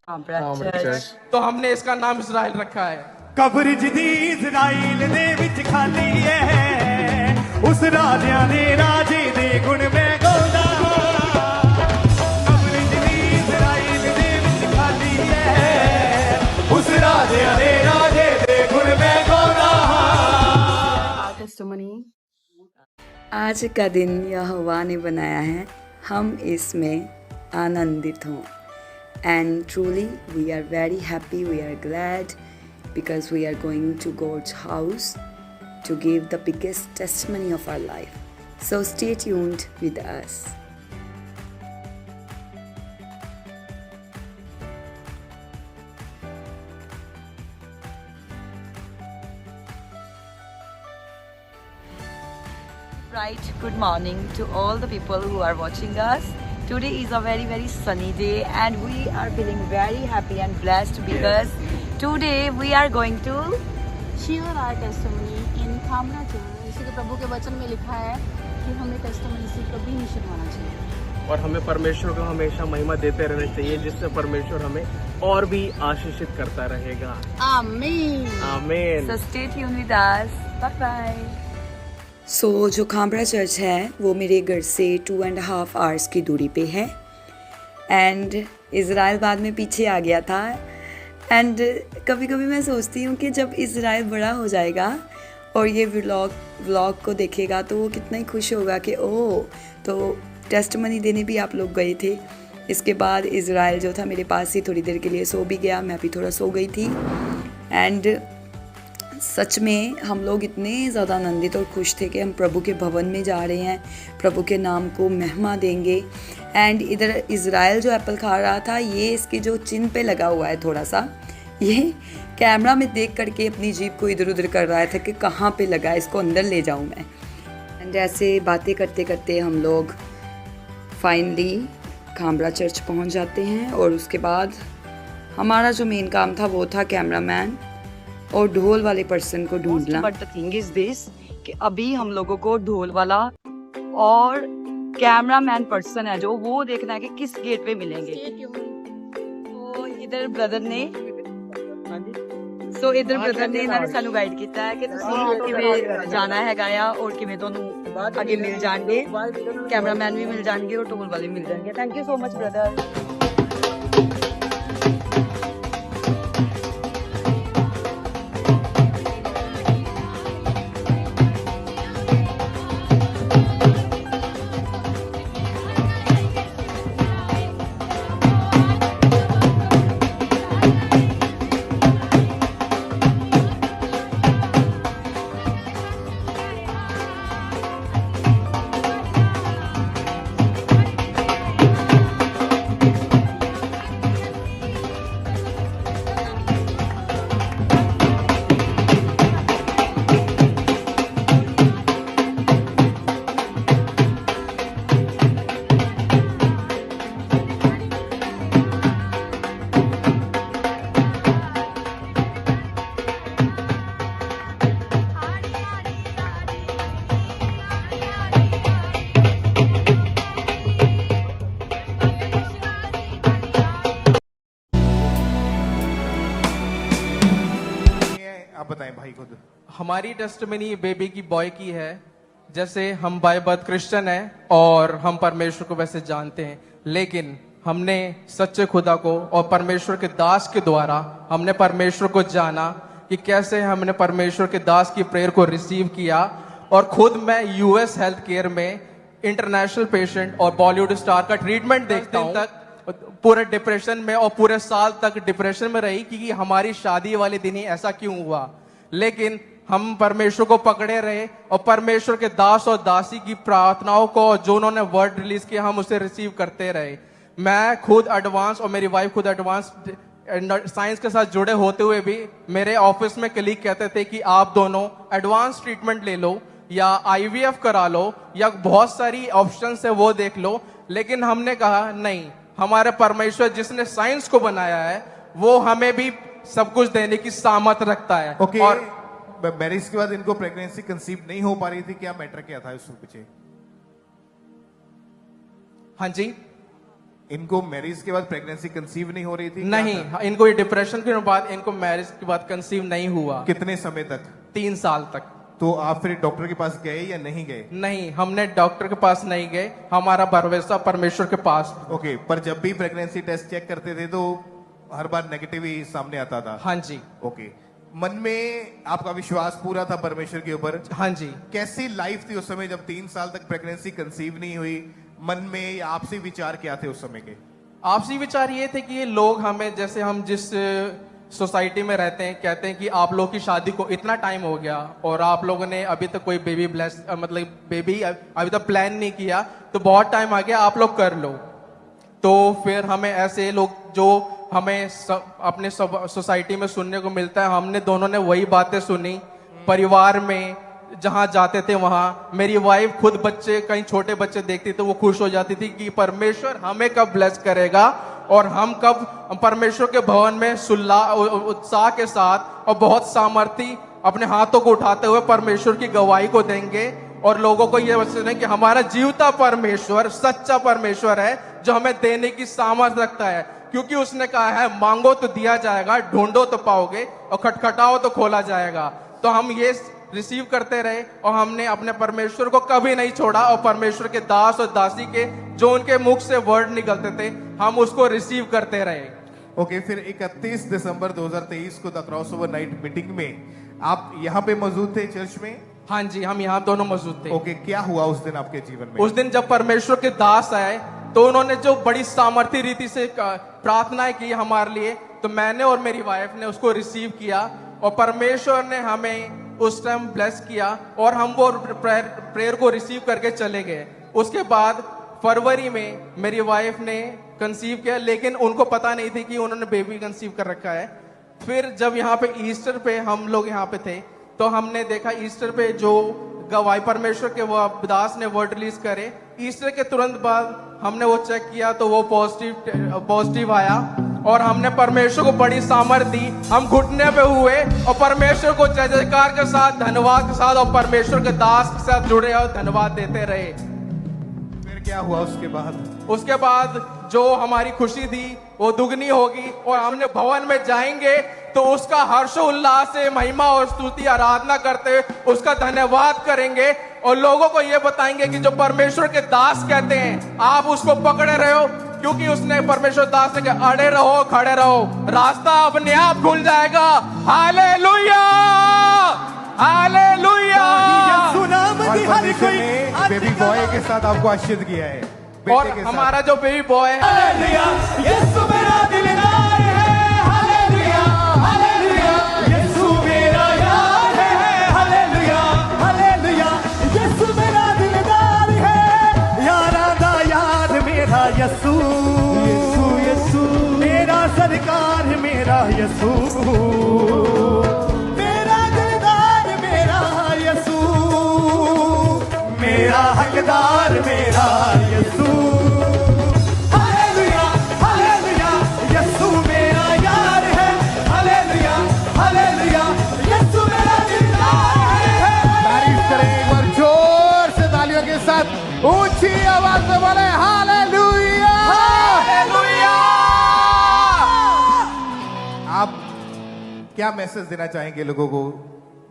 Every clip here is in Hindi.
तो हमने इसका नाम इजराइल रखा है। कब्र जिदी इजराइल दे विच खाली है, उस राजा ने राजे दे गुण में गौदा। कब्र जिदी इजराइल दे विच खाली है, उस राजा ने राजे दे गुण में गौदा। आज का दिन यहोवा ने बनाया है, हम इसमें आनंदित हों। And truly we are very happy, we are glad because we are going to God's house to give the biggest testimony of our life. So stay tuned with us. Right, good morning to all the people who are watching us. Today is a very sunny day and we are feeling very happy and blessed because today we are going to share our testimony in Khamra Church। इसी के प्रभु के वचन में लिखा है कि हमें टेस्टिमनी से कभी नहीं शर्माना चाहिए और हमें परमेश्वर को हमेशा महिमा देते रहना चाहिए, जिससे परमेश्वर हमें और भी आशीषित करता रहेगा। आमीन आमीन। So stay tuned with us. Bye bye. जो खामरा चर्च है वो मेरे घर से 2.5 आवर्स की दूरी पे है एंड इज़राइल बाद में पीछे आ गया था। एंड कभी कभी मैं सोचती हूँ कि जब इज़राइल बड़ा हो जाएगा और ये व्लॉग को देखेगा तो वो कितना ही खुश होगा कि ओह, तो टेस्टमनी देने भी आप लोग गए थे। इसके बाद इज़राइल जो था मेरे पास ही थोड़ी देर के लिए सो भी गया, मैं भी थोड़ा सो गई थी। एंड सच में हम लोग इतने ज़्यादा आनंदित और खुश थे कि हम प्रभु के भवन में जा रहे हैं, प्रभु के नाम को महिमा देंगे। एंड इधर इज़राइल जो एप्पल खा रहा था, ये इसके जो चिन पे लगा हुआ है थोड़ा सा, ये कैमरा में देख करके अपनी जीभ को इधर उधर कर रहा था कि कहाँ पे लगा, इसको अंदर ले जाऊँ मैं। एंड ऐसे बातें करते करते हम लोग फाइनली खामरा चर्च पहुँच जाते हैं। और उसके बाद हमारा जो मेन काम था वो था कैमरामैन और ढोल वाले पर्सन को ढूंढना। But the thing is this कि अभी हम लोगों को ढोल वाला और कैमरामैन पर्सन है जो वो देखना है कि किस गेट पे मिलेंगे। तो इधर ब्रदर ने इन्होंने सानू गाइड किया है कि किवें जाना है गाया और किवें दोनों आगे मिल जाएंगे, कैमरामैन भी मिल जाएंगे और ढोल वाले मिल जाएंगे। Thank you so much brother. बताएं भाई खुद। हमारी टेस्टिमनी बेबी की बॉय की है। जैसे हम बाय बर्थ क्रिश्चियन हैं और हम परमेश्वर को वैसे जानते हैं, लेकिन हमने सच्चे खुदा को और परमेश्वर के दास के द्वारा हमने परमेश्वर को जाना कि कैसे हमने परमेश्वर के दास की प्रेयर को रिसीव किया। और खुद मैं यूएस हेल्थ केयर में इंटरनेशनल पेशेंट और बॉलीवुड स्टार का ट्रीटमेंट देखता हूँ, पूरे डिप्रेशन में और पूरे साल तक डिप्रेशन में रही कि हमारी शादी वाले दिन ही ऐसा क्यों हुआ। लेकिन हम परमेश्वर को पकड़े रहे और परमेश्वर के दास और दासी की प्रार्थनाओं को जो उन्होंने वर्ड रिलीज किया हम उसे रिसीव करते रहे। मैं खुद एडवांस और मेरी वाइफ खुद एडवांस साइंस के साथ जुड़े होते हुए भी मेरे ऑफिस में कलीग कहते थे कि आप दोनों एडवांस ट्रीटमेंट ले लो या आईवीएफ करा लो या बहुत सारी ऑप्शंस है वो देख लो। लेकिन हमने कहा नहीं, हमारे परमेश्वर जिसने साइंस को बनाया है वो हमें भी सब कुछ देने की सामर्थ रखता है। Okay. और मैरिज के बाद इनको प्रेगनेंसी कंसीव नहीं हो पा रही थी, क्या मैटर क्या था इसके पीछे? हाँ जी, इनको मैरिज के बाद प्रेगनेंसी कंसीव नहीं हो रही थी? नहीं, क्या था? इनको ये डिप्रेशन के बाद इनको मैरिज के बाद कंसीव नहीं हुआ, कितने समय तक? 3 साल तक। तो आप फिर डॉक्टर के पास गए या नहीं गए? नहीं, हमने डॉक्टर के पास नहीं गए, हमारा भरोसा परमेश्वर के पास। ओके, पर जब भी प्रेगनेंसी टेस्ट चेक करते थे तो हर बार नेगेटिव ही सामने आता था? हाँ जी। ओके, मन में आपका विश्वास पूरा था परमेश्वर के ऊपर? हाँ जी। कैसी लाइफ थी उस समय जब 3 साल तक प्रेगनेंसी कंसीव नहीं हुई? मन में या आपसी विचार क्या थे उस समय के? आपसी विचार ये थे कि ये लोग हमें, जैसे हम जिस सोसाइटी में रहते हैं, कहते हैं कि आप लोग की शादी को इतना टाइम हो गया और आप लोगों ने अभी तक कोई बेबी मतलब बेबी अभी तक प्लान नहीं किया, तो बहुत टाइम आ गया, आप लोग कर लो। तो फिर हमें ऐसे लोग जो हमें अपने सोसाइटी में सुनने को मिलता है, हमने दोनों ने वही बातें सुनी। परिवार में जहां जाते थे वहां मेरी वाइफ खुद बच्चे, कहीं छोटे बच्चे देखती तो वो खुश हो जाती थी कि परमेश्वर हमें कब ब्लेस करेगा और हम कब परमेश्वर के भवन में उत्साह के साथ और बहुत सामर्थी अपने हाथों को उठाते हुए परमेश्वर की गवाही को देंगे और लोगों को यह बताएं कि हमारा जीवता परमेश्वर सच्चा परमेश्वर है जो हमें देने की सामर्थ्य रखता है, क्योंकि उसने कहा है मांगो तो दिया जाएगा, ढूंढो तो पाओगे और खटखटाओ तो खोला जाएगा। तो हम ये रिसीव करते रहे और हमने अपने परमेश्वर को कभी नहीं छोड़ा और परमेश्वर के दास और दासी के जो उनके मुख से वर्ड निकलते थे हम उसको रिसीव करते रहे। ओके, फिर 31 दिसंबर 2023 को द क्रॉसओवर नाइट मीटिंग में आप यहाँ पे मौजूद थे चर्च में? हाँ जी, हम यहाँ दोनों मौजूद थे। ओके, क्या हुआ उस दिन आपके जीवन में? उस दिन जब परमेश्वर के दास आए तो उन्होंने जो बड़ी सामर्थ्य रीति से प्रार्थनाएं की हमारे लिए, तो मैंने और मेरी वाइफ ने उसको रिसीव किया और परमेश्वर ने हमें उस टाइम ब्लेस किया और हम वो प्रेयर को रिसीव करके चले गए। उसके बाद फरवरी में मेरी वाइफ ने कंसीव किया, लेकिन उनको पता नहीं थी कि उन्होंने बेबी कंसीव कर रखा है। फिर जब यहाँ पे ईस्टर पे हम लोग यहाँ पे थे तो हमने देखा ईस्टर पे जो गवाही परमेश्वर के वो दास ने वर्ड रिलीज करे, ईस्टर के तुरंत बाद हमने वो चेक किया तो वो पॉजिटिव आया और हमने परमेश्वर को बड़ी सामर्थ्य दी। हम घुटने पे हुए और परमेश्वर को जय जयकार के साथ, धन्यवाद के साथ और परमेश्वर के दास के साथ जुड़े और धन्यवाद देते रहे। फिर क्या हुआ उसके बाद? उसके बाद जो हमारी खुशी थी वो दुगनी होगी और हमने भवन में जाएंगे तो उसका हर्ष उल्लास से महिमा और स्तुति आराधना करते हुए उसका धन्यवाद करेंगे और लोगों को ये बताएंगे कि जो परमेश्वर के दास कहते हैं आप उसको पकड़े रहे हो, क्योंकि उसने परमेश्वर दास ने कहा अड़े रहो, खड़े रहो, रास्ता अपने आप खुल जाएगा। Hallelujah, hallelujah. और परमेश्वर ने बेबी बॉय के साथ आपको आशीर्वाद किया है, और बेटे के साथ। हमारा जो बेबी बॉय है, हालेलुया, यीशु मेरा दिलदार है। हालेलुया, हालेलुया, यीशु मेरा यार है। हालेलुया, हालेलुया, यीशु मेरा दिलदार है। यारा दा यार मेरा यीशु, यीशु यीशु मेरा सरकार मेरा यीशु, मेरा दिलदार मेरा यीशु, मेरा हकदार मेरा यीशु। हालेलुया, हालेलुया, यीशु मेरा यार है। हालेलुया, हालेलुया, यीशु मेरा दिलदार है। तारीफ करें एक बार जोर से तालियों के साथ, ऊंची आवाज में बोले हालेलुया, हालेलुया। आप क्या मैसेज देना चाहेंगे लोगों को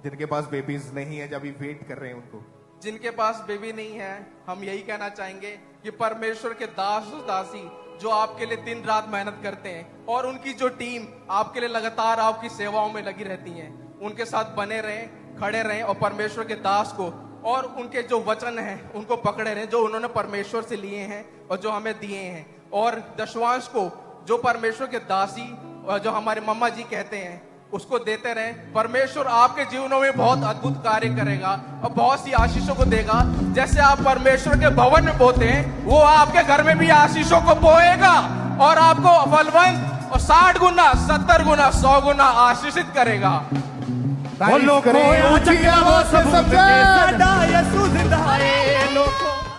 जिनके पास बेबीज नहीं है, जब अभी वेट कर रहे हैं उनको? जिनके पास बेबी नहीं है, हम यही कहना चाहेंगे कि परमेश्वर के दास और दासी जो आपके लिए दिन रात मेहनत करते हैं और उनकी जो टीम आपके लिए लगातार आपकी सेवाओं में लगी रहती है, उनके साथ बने रहें, खड़े रहें और परमेश्वर के दास को और उनके जो वचन हैं उनको पकड़े रहें जो उन्होंने परमेश्वर से लिए हैं और जो हमें दिए हैं, और दशवांश को जो परमेश्वर के दासी और जो हमारे मम्मा जी कहते हैं उसको देते रहे। परमेश्वर आपके जीवनों में बहुत अद्भुत कार्य करेगा और बहुत सी आशीषों को देगा। जैसे आप परमेश्वर के भवन में बोते हैं, वो आपके घर में भी आशीषों को बोएगा और आपको फलवंत और 60 गुना, 70 गुना, 100 गुना आशीषित करेगा। तारीफ करें ऊंची आवाज से सबसे।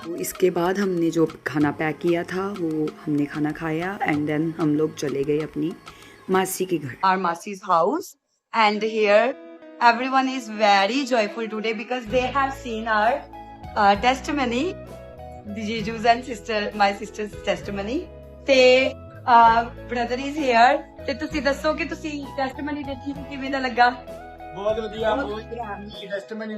तो इसके बाद हमने जो खाना पैक किया था वो हमने खाना खाया एंड देन हम लोग चले गए अपनी मासी के घर, our Masi's house, and here everyone is very joyful today because they have seen our testimony, the Jijus and my sister's testimony. ਤੇ ਬ੍ਰਦਰ ਇਜ਼ ਹੇਅਰ ਤੇ ਤੁਸੀਂ ਦੱਸੋ ਕਿ ਤੁਸੀਂ ਟੈਸਟਮਨੀ ਦਿੱਤੀ ਕਿਵੇਂ ਦਾ ਲੱਗਾ? ਬਹੁਤ ਵਧੀਆ, ਬਹੁਤ ਟੈਸਟਮਨੀ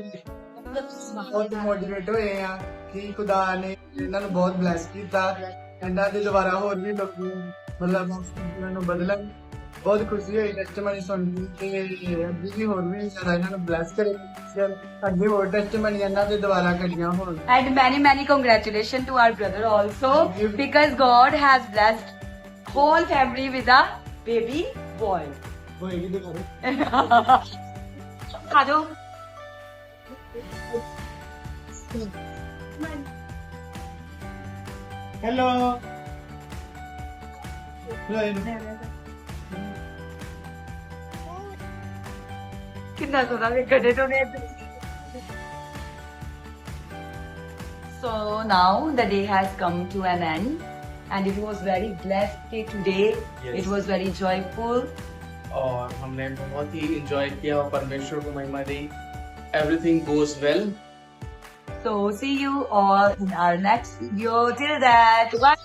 ਬਹੁਤ ਮੋਟੀਵੇਟ ਹੋਏ ਆ ਕਿ ਖੁਦਾ ਨੇ ਇਹਨਾਂ ਨੂੰ ਬਹੁਤ ਬਲੈਸ ਕੀਤਾ। ਇਹਨਾਂ ਦੇ ਦੁਆਰਾ ਹੋਰ ਵੀ ਲੋਕ ਮਤਲਬ ਇਹਨਾਂ ਨੂੰ ਬਦਲਣ। ਬਹੁਤ ਖੁਸ਼ੀ ਹੋਈ ਟੈਸਟਮਨੀ ਸੁਣ ਕੇ ਤੇ ਅੱਗੇ ਵੀ ਹੋਰ ਵੀ ਜ਼ਿਆਦਾ ਇਹਨਾਂ ਨੂੰ ਬਲੈਸ ਕਰੇ। ਅੱਗੇ ਹੋਰ ਟੈਸਟਮਨੀ ਇਹਨਾਂ ਦੇ ਦੁਆਰਾ ਕਰੀਆਂ ਹੋਣ। And many congratulations to our brother also because God has blessed whole family with a baby boy. ਹੋਏਗੀ ਤੇ ਕਰੋ। ਆ ਜਾਓ। ਹੈਲੋ ਕਿੰਨਾ ਸੋਹਣਾ ਵੇਖਣੇ ਤੋਂ ਨੇ। So now the day has come to an end and it was very blessed day today. Yes. It was very joyful. और हमने बहुत ही इंजॉय किया और परमेश्वर को महिमा दी। Everything goes well. So see you all in our next video. Till that, bye.